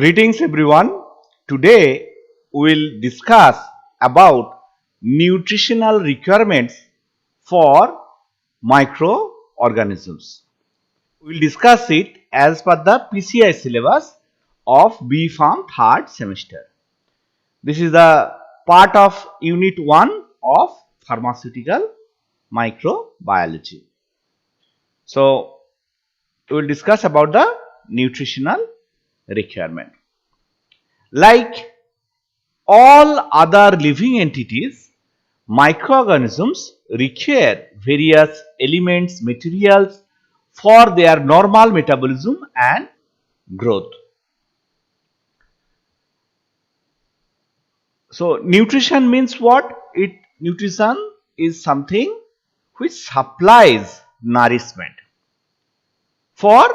Greetings everyone. Today we will discuss about nutritional requirements for microorganisms. We will discuss it as per the PCI syllabus of B Pharm third semester. This is the part of unit 1 of pharmaceutical microbiology. So we will discuss about the nutritional requirement. Like all other living entities, microorganisms require various elements, materials for their normal metabolism and growth. So, nutrition means what? Nutrition is something which supplies nourishment for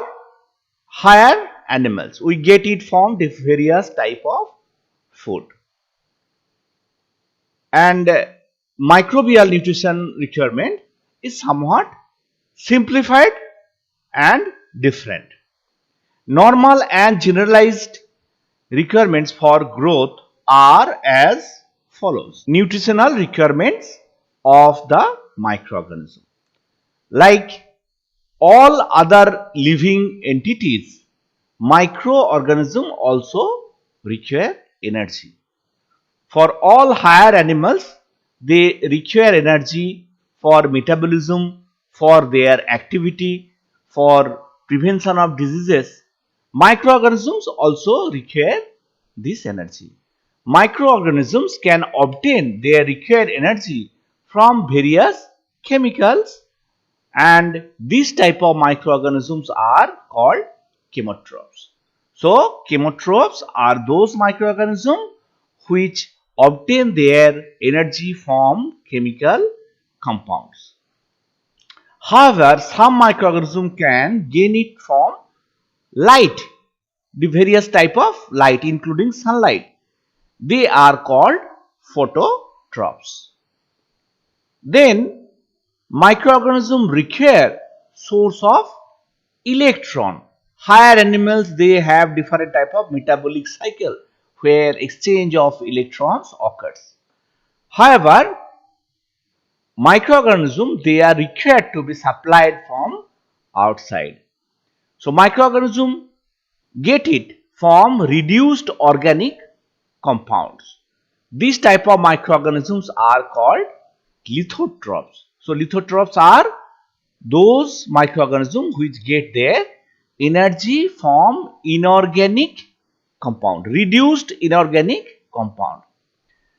higher animals. We get it from the various type of food. And microbial nutrition requirement is somewhat simplified and different. Normal and generalized requirements for growth are as follows. Nutritional requirements of the microorganism. Like all other living entities, microorganisms also require energy. For all higher animals, they require energy for metabolism, for their activity, for prevention of diseases. Microorganisms also require this energy. Microorganisms can obtain their required energy from various chemicals, and this type of microorganisms are called chemotrophs. So, chemotrophs are those microorganisms which obtain their energy from chemical compounds. However, some microorganisms can gain it from light, the various type of light including sunlight. They are called phototrophs. Then microorganisms require source of electron. Higher animals, they have different type of metabolic cycle where exchange of electrons occurs. However, microorganisms, they are required to be supplied from outside. So, microorganisms get it from reduced organic compounds. These type of microorganisms are called lithotrophs. So, lithotrophs are those microorganisms which get their energy from inorganic compound, reduced inorganic compound.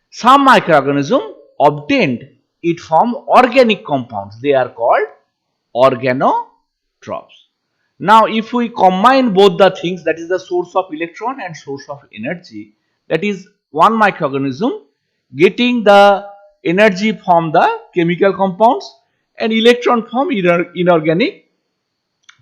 Some microorganisms obtained it from organic compounds. They are called organotrophs. Now, if we combine both the things, that is the source of electron and source of energy, that is one microorganism getting the energy from the chemical compounds and electron from inorganic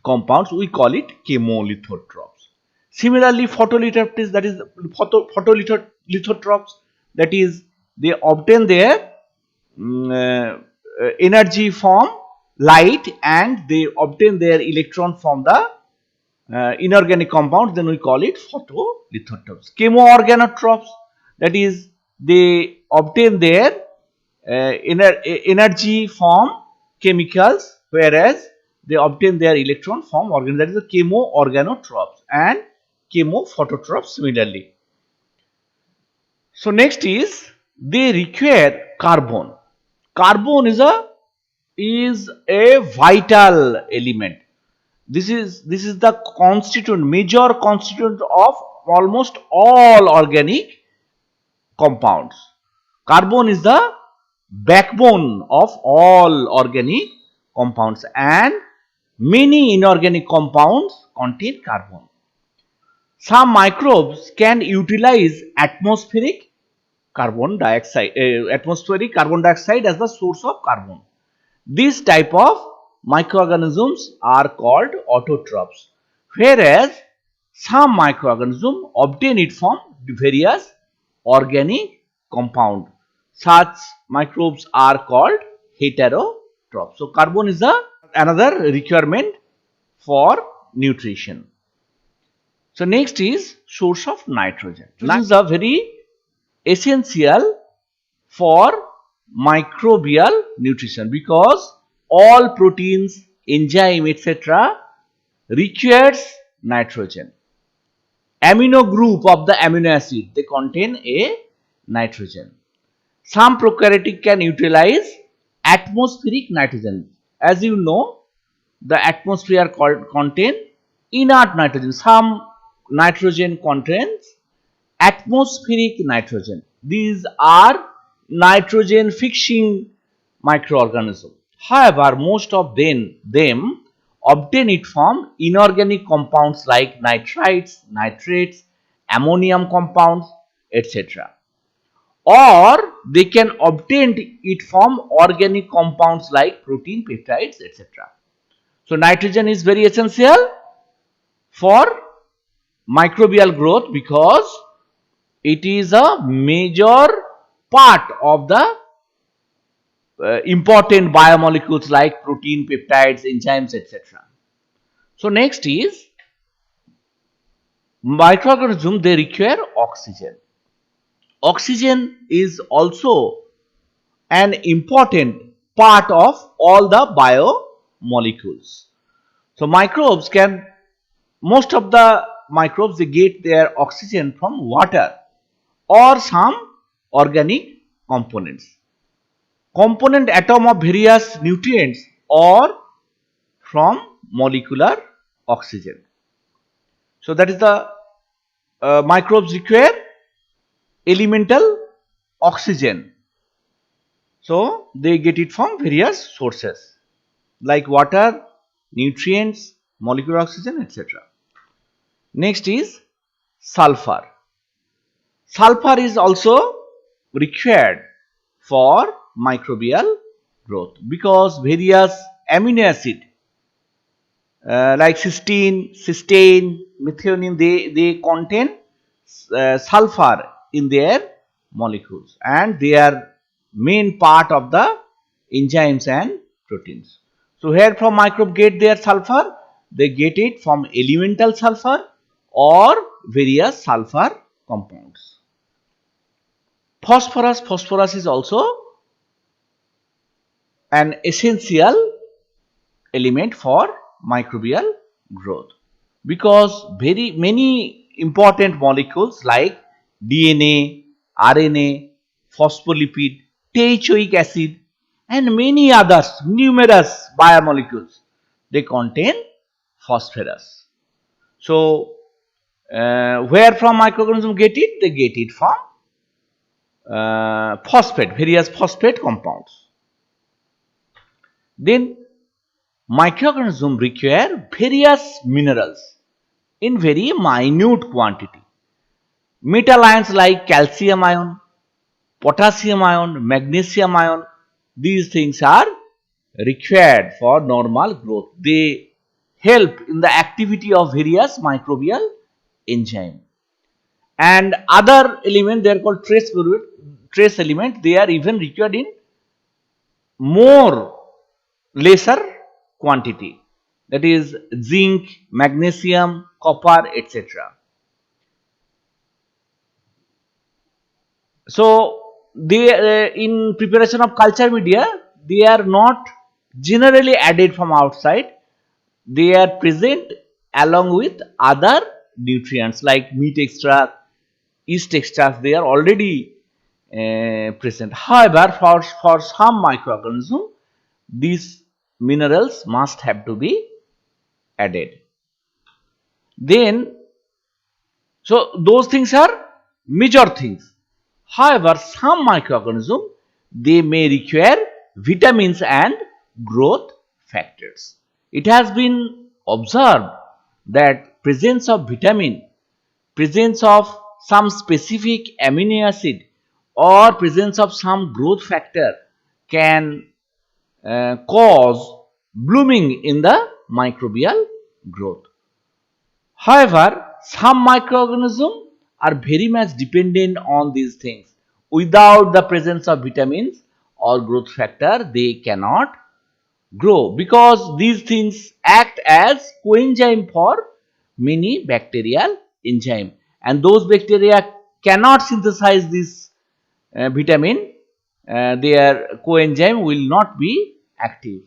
compounds, we call it chemolithotrophs. Similarly, photolithotrophs, that is photolithotrophs, that is they obtain their energy from light and they obtain their electron from the inorganic compounds, then we call it photolithotrophs. Chemoorganotrophs, that is they obtain their energy from chemicals, whereas they obtain their electron from organs, that is the chemoorganotrophs, and chemophototrophs similarly. So, next is they require carbon. Carbon is a vital element. This is the major constituent of almost all organic compounds. Carbon is the backbone of all organic compounds, and many inorganic compounds contain carbon. Some microbes can utilize atmospheric carbon dioxide as the source of carbon. This type of microorganisms are called autotrophs, whereas some microorganisms obtain it from various organic compounds. Such microbes are called heterotrophs. So, carbon is another requirement for nutrition. So next is source of nitrogen. Nitrogen is a very essential for microbial nutrition because all proteins, enzyme, etc. requires nitrogen. Amino group of the amino acid, they contain a nitrogen. Some prokaryotic can utilize atmospheric nitrogen. As you know, the atmosphere contain inert nitrogen. Some nitrogen contains atmospheric nitrogen. These are nitrogen fixing microorganisms. However, most of them obtain it from inorganic compounds like nitrites, nitrates, ammonium compounds, etc. Or they can obtain it from organic compounds like protein, peptides, etc. So nitrogen is very essential for microbial growth because it is a major part of the important biomolecules like protein, peptides, enzymes, etc. So next is microorganisms, they require oxygen. Oxygen is also an important part of all the biomolecules. So microbes can, most of the microbes, they get their oxygen from water or some organic components. Component atom of various nutrients or from molecular oxygen. So that is the microbes require elemental oxygen. So they get it from various sources like water, nutrients, molecular oxygen, etc. Next is sulfur. Sulfur is also required for microbial growth because various amino acid like cysteine, methionine, they contain sulfur in their molecules and they are main part of the enzymes and proteins. So here from microbe get their sulfur, they get it from elemental sulfur or various sulfur compounds. Phosphorus is also an essential element for microbial growth because very many important molecules like DNA, RNA, phospholipid, teichoic acid and many others, numerous biomolecules, they contain phosphorus. So where from microorganisms get it? They get it from various phosphate compounds. Then microorganisms require various minerals in very minute quantity. Metal ions like calcium ion, potassium ion, magnesium ion, these things are required for normal growth. They help in the activity of various microbial enzymes. And other elements, they are called trace elements, they are even required in more lesser quantity, that is zinc, magnesium, copper, etc. So they in preparation of culture media, they are not generally added from outside, they are present along with other nutrients like meat extract, yeast extract, they are already present. However, for some microorganisms, these minerals must have to be added. Then, so those things are major things. However, some microorganisms, they may require vitamins and growth factors. It has been observed that presence of vitamin, presence of some specific amino acid or presence of some growth factor can cause blooming in the microbial growth. However, some microorganisms are very much dependent on these things. Without the presence of vitamins or growth factor, they cannot grow because these things act as coenzyme for many bacterial enzyme, and those bacteria cannot synthesize this vitamin, their coenzyme will not be active.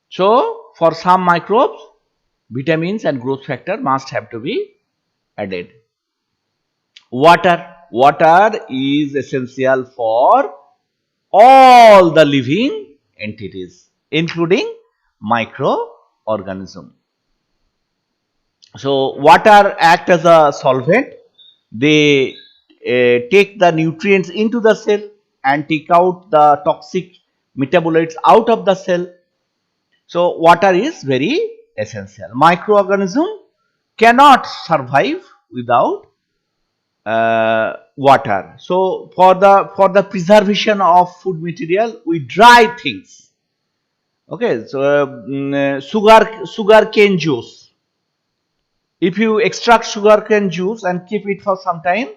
So, for some microbes, vitamins and growth factor must have to be added. Water is essential for all the living entities, including microorganism. So, water act as a solvent. They take the nutrients into the cell and take out the toxic metabolites out of the cell. So, water is very essential. Microorganism cannot survive without water. So, for the preservation of food material, we dry things. Okay, so sugar cane juice. If you extract sugar cane juice and keep it for some time,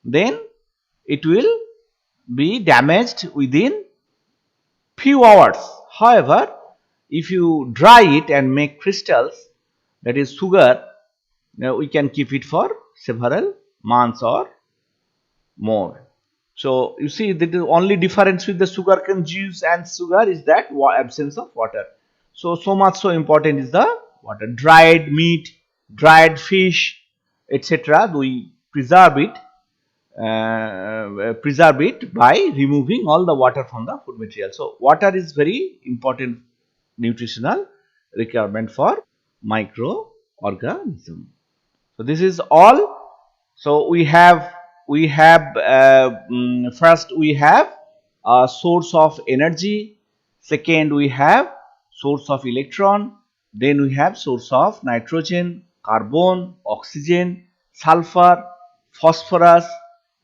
then it will be damaged within few hours. However, if you dry it and make crystals, that is sugar, we can keep it for several months or more. So you see, the only difference with the sugarcane juice and sugar is that absence of water. So much so important is the water. Dried meat, dried fish, etc. We preserve it by removing all the water from the food material. So water is very important nutritional requirement for microorganism. So this is all. So first we have a source of energy. Second, we have source of electron. Then we have source of nitrogen, carbon, oxygen, sulfur, phosphorus,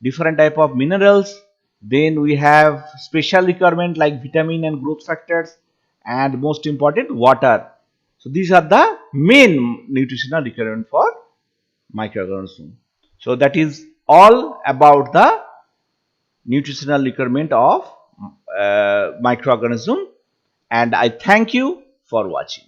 different type of minerals. Then we have special requirement like vitamin and growth factors, and most important, water. So these are the main nutritional requirement for microorganism. So that is all about the nutritional requirement of microorganism, and I thank you for watching.